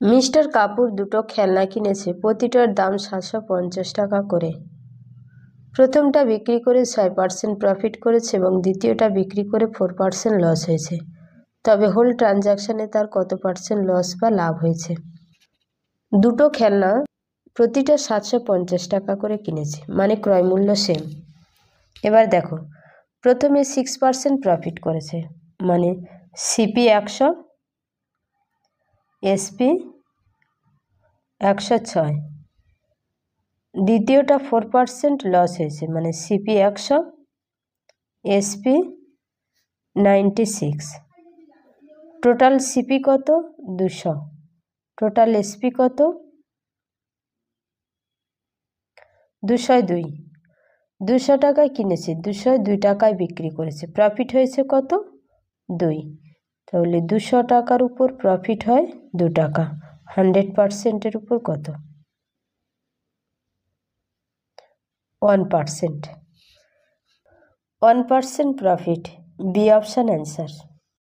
Mister Kapoor দুটো খেলনা কিনেছে, প্রতিটার দাম 750 টাকা করে। প্রথমটা বিক্রি করে 6% প্রফিট করেছে এবং দ্বিতীয়টা বিক্রি করে 4% লস হয়েছে। তবে হোল ট্রানজাকশানে তার কত পার্সেন্ট লস বা লাভ হয়েছে? দুটো খেলনা প্রতিটা 750 টাকা করে কিনেছে, মানে ক্রয় মূল্য সেম। এবার দেখো, প্রথমে 6% প্রফিট করেছে, মানে সিপি 100, এসপি 106। দ্বিতীয়টা 4% লস হয়েছে, মানে সিপি 100, এসপি 96। টোটাল সিপি কত? 200। টোটাল এসপি কত? 202। 200 টাকায় কিনেছে, 202 টাকায় বিক্রি করেছে, প্রফিট হয়েছে কত? 2। তাহলে 200 টাকার উপর প্রফিট হয় 2 টাকা। 100%-এর উপর কত? 1%। 1% প্রফিট, বি অপশান অ্যান্সার।